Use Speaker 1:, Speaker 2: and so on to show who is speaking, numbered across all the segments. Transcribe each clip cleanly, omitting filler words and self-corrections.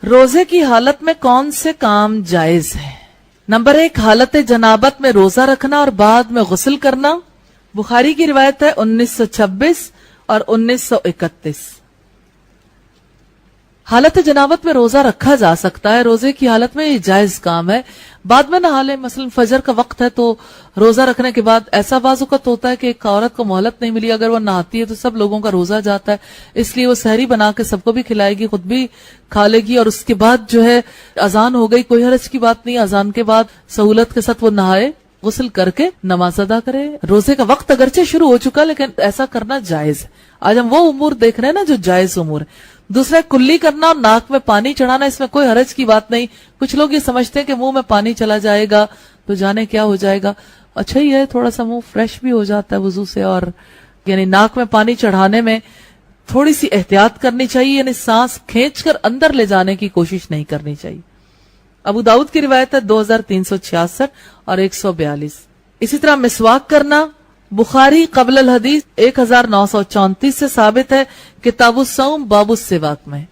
Speaker 1: روزے کی حالت میں کون سے کام جائز ہے؟ نمبر 1، حالت جنابت میں روزہ رکھنا اور بعد میں غسل کرنا۔ بخاری کی روایت ہے 1926 اور 1931۔ حالت جنابت میں روزہ رکھا جا سکتا ہے، روزے کی حالت میں یہ جائز کام ہے۔ بعد میں نہا لے، مثلا فجر کا وقت ہے تو روزہ رکھنے کے بعد ایسا بعض اوقات ہوتا ہے کہ ایک عورت کو مہلت نہیں ملی، اگر وہ نہاتی ہے تو سب لوگوں کا روزہ جاتا ہے، اس لیے وہ سحری بنا کے سب کو بھی کھلائے گی، خود بھی کھا لے گی، اور اس کے بعد جو ہے اذان ہو گئی، کوئی حرج کی بات نہیں، اذان کے بعد سہولت کے ساتھ وہ نہائے، غسل کر کے نماز ادا کرے۔ روزے کا وقت اگرچہ شروع ہو چکا لیکن ایسا کرنا جائز ہے۔ آج ہم وہ امور دیکھ رہے ہیں نا جو جائز امور ہے۔ دوسرا، کلی کرنا اور ناک میں پانی چڑھانا، اس میں کوئی حرج کی بات نہیں۔ کچھ لوگ یہ سمجھتے ہیں کہ منہ میں پانی چلا جائے گا تو جانے کیا ہو جائے گا۔ اچھا ہی ہے، تھوڑا سا منہ فریش بھی ہو جاتا ہے وضو سے، اور یعنی ناک میں پانی چڑھانے میں تھوڑی سی احتیاط کرنی چاہیے، یعنی سانس کھینچ کر اندر لے جانے کی کوشش نہیں کرنی چاہیے۔ ابو داؤد کی روایت ہے 2366 اور 142۔ اسی طرح مسواک کرنا، بخاری قبل الحدیث 1934 سے ثابت ہے، کتاب الصوم باب السواک میں۔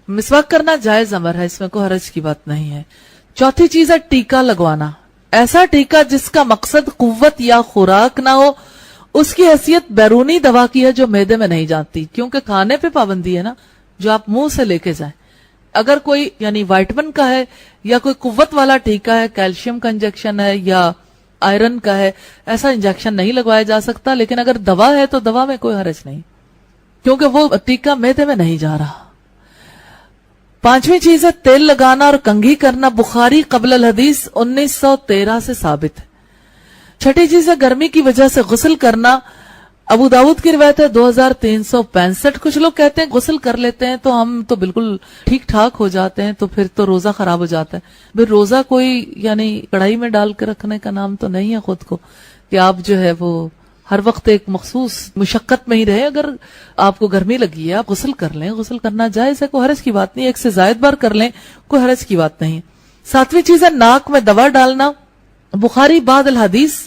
Speaker 1: مسواک کرنا جائز امر ہے، اس میں کوئی حرج کی بات نہیں ہے۔ چوتھی چیز ہے ٹیکا لگوانا، ایسا ٹیکا جس کا مقصد قوت یا خوراک نہ ہو، اس کی حیثیت بیرونی دوا کی ہے جو معدے میں نہیں جاتی، کیونکہ کھانے پہ پابندی ہے نا، جو آپ منہ سے لے کے جائیں۔ اگر کوئی یعنی وائٹمن کا ہے یا کوئی قوت والا ٹیکا ہے، کیلشیم کا انجیکشن ہے یا آئرن کا ہے، ایسا انجیکشن نہیں لگوایا جا سکتا، لیکن اگر دوا ہے تو دوا میں کوئی حرج نہیں، کیونکہ وہ ٹیکا معدے میں نہیں جا رہا۔ پانچویں چیز ہے تیل لگانا اور کنگھی کرنا، بخاری قبل الحدیث 1913 سے ثابت ہے۔ چھٹی چیز ہے گرمی کی وجہ سے غسل کرنا، ابو داؤد کی روایت ہے 2365۔ کچھ لوگ کہتے ہیں غسل کر لیتے ہیں تو ہم تو بالکل ٹھیک ٹھاک ہو جاتے ہیں، تو پھر تو روزہ خراب ہو جاتا ہے۔ پھر روزہ کوئی یعنی کڑھائی میں ڈال کے رکھنے کا نام تو نہیں ہے خود کو، کہ آپ جو ہے وہ ہر وقت ایک مخصوص مشقت میں ہی رہے۔ اگر آپ کو گرمی لگی ہے آپ غسل کر لیں، غسل کرنا جائز ہے، کوئی حرج کی بات نہیں، ایک سے زائد بار کر لیں، کوئی حرج کی بات نہیں۔ ساتویں چیز ہے ناک میں دوا ڈالنا، بخاری بعد الحدیث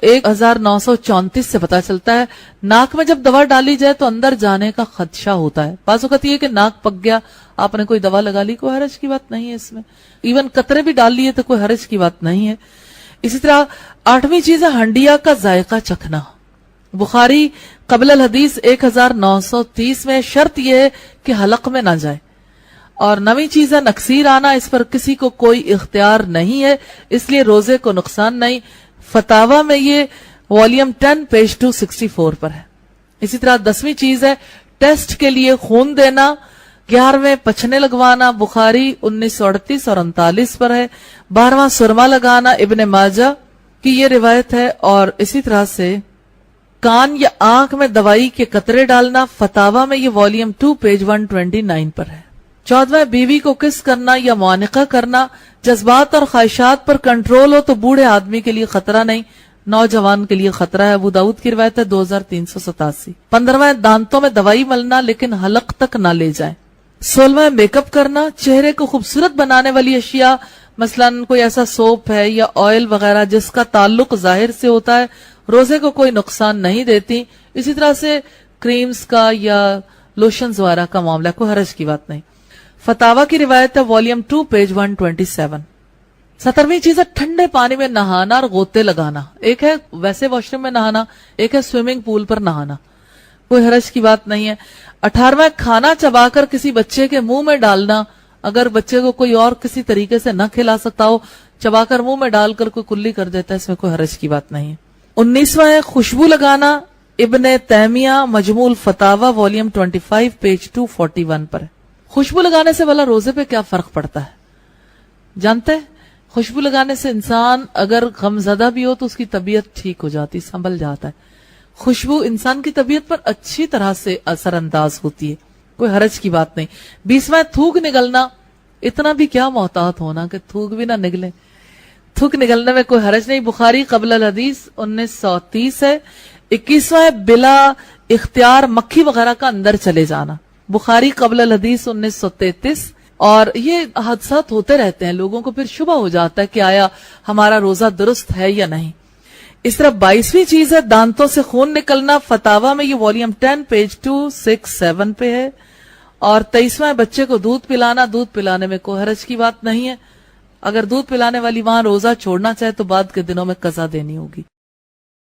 Speaker 1: 1934 سے پتا چلتا ہے ناک میں جب دوا ڈالی جائے تو اندر جانے کا خدشہ ہوتا ہے۔ بعض اوقات یہ کہ ناک پک گیا، آپ نے کوئی دوا لگا لی، کوئی حرج کی بات نہیں ہے اس میں، ایون قطرے بھی ڈال لیے تو کوئی حرج کی بات نہیں ہے۔ اسی طرح آٹھویں چیز ہے ہنڈیا کا ذائقہ چکھنا، بخاری قبل الحدیث 1930 میں، شرط یہ ہے کہ حلق میں نہ جائے۔ اور نویں چیز ہے نکسیر آنا، اس پر کسی کو کوئی اختیار نہیں ہے، اس لیے روزے کو نقصان نہیں۔ فتاوا میں یہ والیوم 10 پیج 264 پر ہے۔ اسی طرح 10ویں چیز ہے ٹیسٹ کے لیے خون دینا، 11ویں پچھنے لگوانا، بخاری 1938 اور 39 پر ہے۔ 12واں سرما لگانا، ابن ماجہ کی یہ روایت ہے۔ اور اسی طرح سے کان یا آنکھ میں دوائی کے قطرے ڈالنا، فتاوا میں یہ والیوم 2 پیج 129 پر ہے۔ 14واں بیوی کو کس کرنا یا معانقہ کرنا، جذبات اور خواہشات پر کنٹرول ہو تو بوڑھے آدمی کے لیے خطرہ نہیں، نوجوان کے لیے خطرہ ہے، ابو داؤد کی روایت ہے 2387۔ 15واں دانتوں میں دوائی ملنا لیکن حلق تک نہ لے جائیں۔ 16واں میک اپ کرنا، چہرے کو خوبصورت بنانے والی اشیاء مثلا کوئی ایسا سوپ ہے یا آئل وغیرہ جس کا تعلق ظاہر سے ہوتا ہے، روزے کو کوئی نقصان نہیں دیتی۔ اسی طرح سے کریمز کا یا لوشنز وغیرہ کا معاملہ، کوئی حرج کی بات نہیں۔ فتاوا کی روایت ہے والیوم 2 پیج 127۔ 17ویں چیز ہے ٹھنڈے پانی میں نہانا اور غوطے لگانا، ایک ہے ویسے واش روم میں نہانا، ایک ہے سوئمنگ پول پر نہانا، کوئی حرج کی بات نہیں ہے۔ 18واں کھانا چبا کر کسی بچے کے منہ میں ڈالنا، اگر بچے کو کوئی اور کسی طریقے سے نہ کھلا سکتا ہو، چبا کر منہ میں ڈال کر کوئی کلی کر دیتا ہے، اس میں کوئی حرج کی بات نہیں ہے۔ 19واں ہے خوشبو لگانا، ابن تیمیہ مجموع الفتاوا والیوم 25 پیج 241 پر ہے۔ خوشبو لگانے سے والا روزے پہ کیا فرق پڑتا ہے جانتے ہیں؟ خوشبو لگانے سے انسان اگر غمزدہ بھی ہو تو اس کی طبیعت ٹھیک ہو جاتی، سنبھل جاتا ہے۔ خوشبو انسان کی طبیعت پر اچھی طرح سے اثر انداز ہوتی ہے، کوئی حرج کی بات نہیں۔ 20واں تھوک نگلنا، اتنا بھی کیا محتاط ہونا کہ تھوک بھی نہ نگلے، تھوک نگلنے میں کوئی حرج نہیں، بخاری قبل الحدیث 1930 ہے۔ 21واں ہے بلا اختیار مکھی وغیرہ کا اندر چلے جانا، بخاری قبل الحدیث 1933۔ اور یہ حادثات ہوتے رہتے ہیں، لوگوں کو پھر شبہ ہو جاتا ہے کہ آیا ہمارا روزہ درست ہے یا نہیں۔ اس طرح 22ویں چیز ہے دانتوں سے خون نکلنا، فتاوا میں یہ والیوم 10 پیج 267 پہ ہے۔ اور 23واں بچے کو دودھ پلانا، دودھ پلانے میں کوئی حرج کی بات نہیں ہے. اگر دودھ پلانے والی ماں روزہ چھوڑنا چاہے تو بعد کے دنوں میں قضا دینی ہوگی.